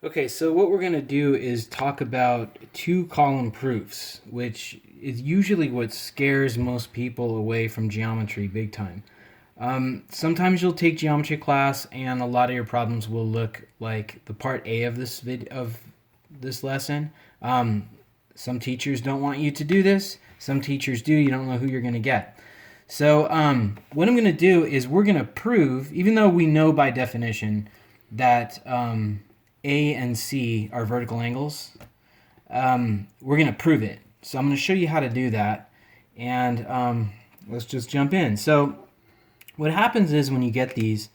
Okay, so what we're going to do is talk about two-column proofs, which is usually what scares most people away from geometry big time. Sometimes you'll take geometry class and a lot of your problems will look like the part A of this lesson. Some teachers don't want you to do this. Some teachers do. You don't know who you're going to get. So what I'm going to do is we're going to prove, even though we know by definition that A and C are vertical angles, we're going to prove it. So I'm going to show you how to do that. And let's just jump in. So what happens is when you get these,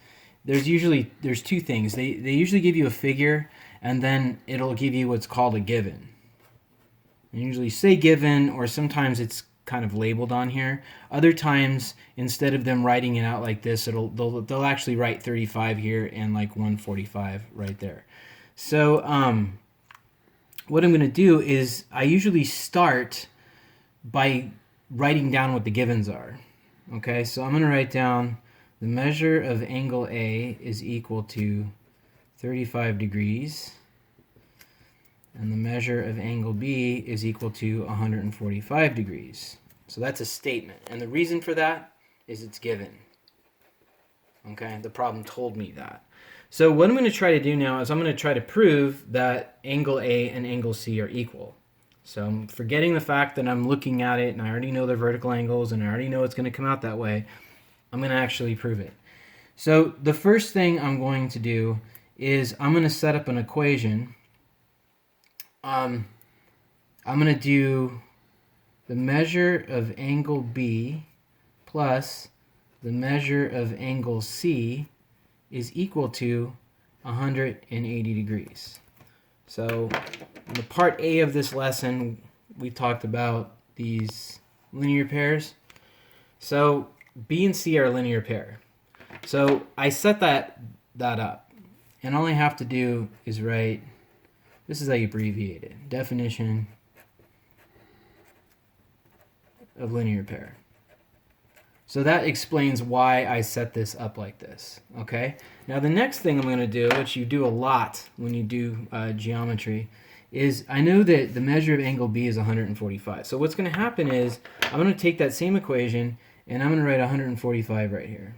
there's two things. They usually give you a figure, and then it'll give you what's called a given. They usually say given, or sometimes it's kind of labeled on here. Other times, instead of them writing it out like this, they'll actually write 35 here and like 145 right there. So what I'm going to do is I usually start by writing down what the givens are. Okay, so I'm going to write down the measure of angle A is equal to 35 degrees. And the measure of angle B is equal to 145 degrees. So that's a statement. And the reason for that is it's given. Okay, the problem told me that. So what I'm going to try to do now is I'm going to try to prove that angle A and angle C are equal. So I'm forgetting the fact that I'm looking at it and I already know they're vertical angles and I already know it's going to come out that way. I'm going to actually prove it. So the first thing I'm going to do is I'm going to set up an equation. I'm going to do the measure of angle B plus the measure of angle C is equal to 180 degrees. So in the part A of this lesson, we talked about these linear pairs. So B and C are a linear pair. So I set that up. And all I have to do is write, this is how you abbreviate it, definition of linear pair. So that explains why I set this up like this, okay? Now the next thing I'm going to do, which you do a lot when you do geometry, is I know that the measure of angle B is 145. So what's going to happen is I'm going to take that same equation and I'm going to write 145 right here.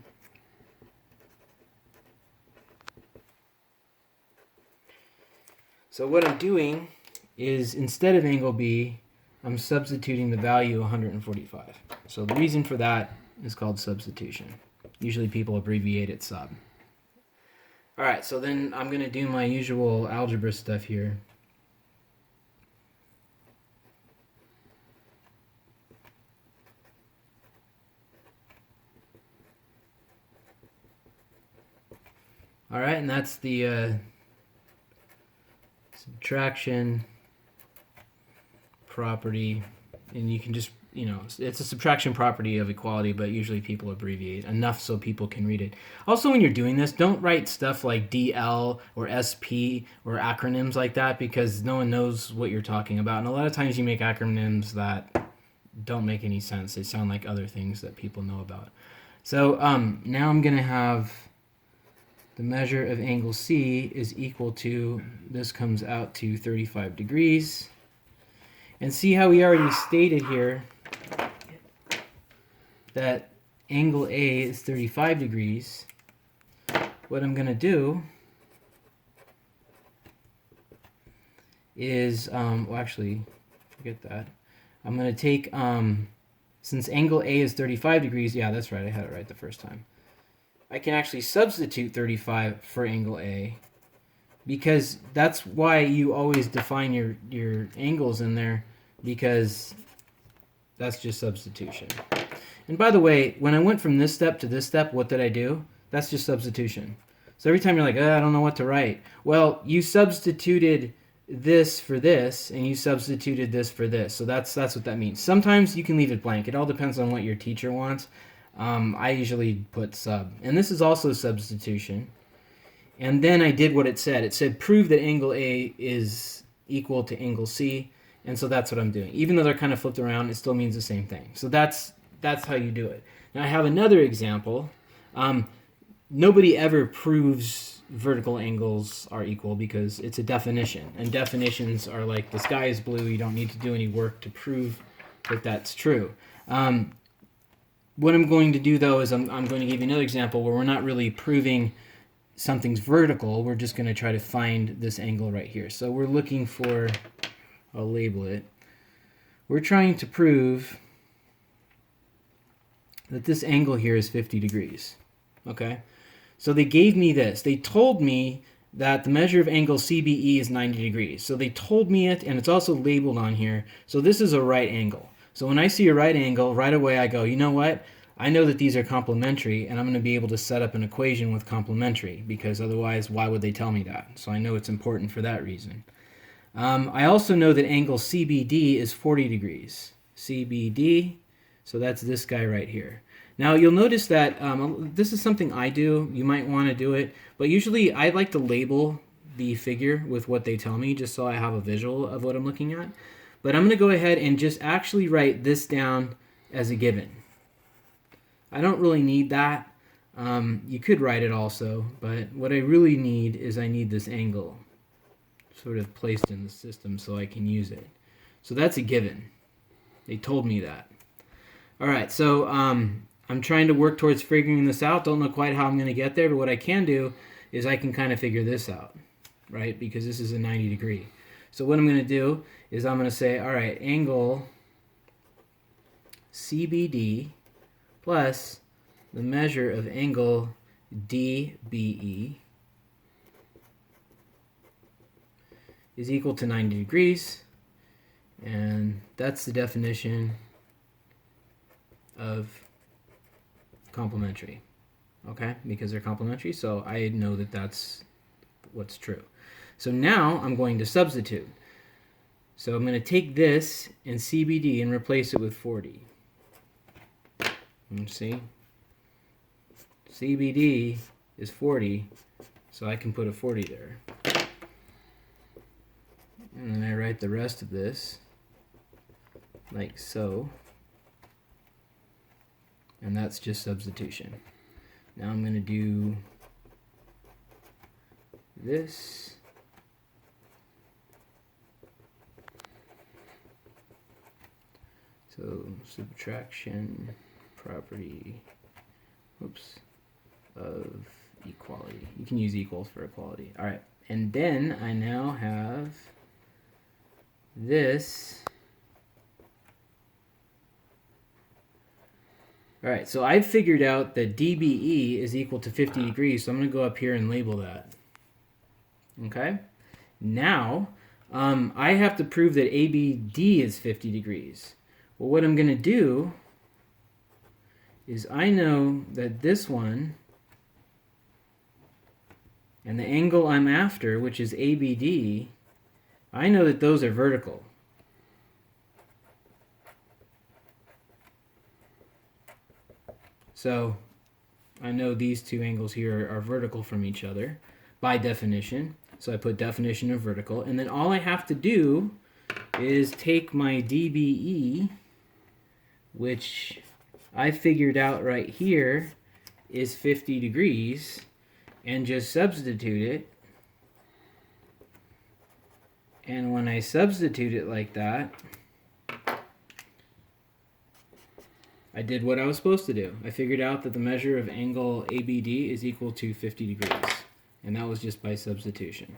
So what I'm doing is instead of angle B, I'm substituting the value 145. So the reason for that is called substitution. Usually people abbreviate it sub. All right, so then I'm going to do my usual algebra stuff here. All right, and that's the subtraction property, and you can just, it's a subtraction property of equality, but usually people abbreviate enough so people can read it. Also, when you're doing this, don't write stuff like DL or SP or acronyms like that, because no one knows what you're talking about. And a lot of times you make acronyms that don't make any sense. They sound like other things that people know about. So now I'm going to have the measure of angle C is equal to, this comes out to 35 degrees. And see how we already stated here that angle A is 35 degrees. What I'm going to do is, well, actually, forget that. I'm going to take, since angle A is 35 degrees, yeah, that's right, I had it right the first time. I can actually substitute 35 for angle A, because that's why you always define your angles in there, because that's just substitution. And by the way, when I went from this step to this step, what did I do? That's just substitution. So every time you're like, I don't know what to write. Well, you substituted this for this, and you substituted this for this. So that's what that means. Sometimes you can leave it blank. It all depends on what your teacher wants. I usually put sub. And this is also substitution. And then I did what it said. It said prove that angle A is equal to angle C. And so that's what I'm doing. Even though they're kind of flipped around, it still means the same thing. So that's how you do it. Now I have another example. Nobody ever proves vertical angles are equal because it's a definition. And definitions are like the sky is blue. You don't need to do any work to prove that that's true. What I'm going to do, though, is I'm going to give you another example where we're not really proving something's vertical. We're just going to try to find this angle right here. So we're looking for, I'll label it. We're trying to prove that this angle here is 50 degrees. Okay? So they gave me this. They told me that the measure of angle CBE is 90 degrees. So they told me it, and it's also labeled on here. So this is a right angle. So when I see a right angle, right away I go, you know what? I know that these are complementary, and I'm going to be able to set up an equation with complementary, because otherwise, why would they tell me that? So I know it's important for that reason. I also know that angle CBD is 40 degrees. CBD, so that's this guy right here. Now you'll notice that this is something I do. You might want to do it, but usually I like to label the figure with what they tell me, just so I have a visual of what I'm looking at. But I'm going to go ahead and just actually write this down as a given. I don't really need that. You could write it also, but what I really need is I need this angle sort of placed in the system so I can use it. So that's a given. They told me that. All right, so I'm trying to work towards figuring this out. Don't know quite how I'm going to get there, but what I can do is I can kind of figure this out, right? Because this is a 90 degree. So what I'm going to do is I'm going to say, all right, angle CBD plus the measure of angle DBE is equal to 90 degrees. And that's the definition of complementary. Okay? Because they're complementary, so I know that that's what's true. So now I'm going to substitute. So I'm going to take this and CBD and replace it with 40. Let's see. CBD is 40, so I can put a 40 there. And then I write the rest of this like so. And that's just substitution. Now I'm going to do this. So subtraction property, of equality. You can use equals for equality. All right, and then I now have this. All right, so I've figured out that DBE is equal to 50 degrees, so I'm going to go up here and label that. Okay? Now, I have to prove that ABD is 50 degrees. Well, what I'm going to do is I know that this one and the angle I'm after, which is ABD, I know that those are vertical. So I know these two angles here are vertical from each other by definition. So I put definition of vertical. And then all I have to do is take my DBE, which I figured out right here is 50 degrees, and just substitute it. And when I substitute it like that, I did what I was supposed to do. I figured out that the measure of angle ABD is equal to 50 degrees. And that was just by substitution.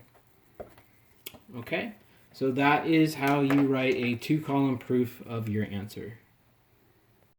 Okay, so that is how you write a two-column proof of your answer.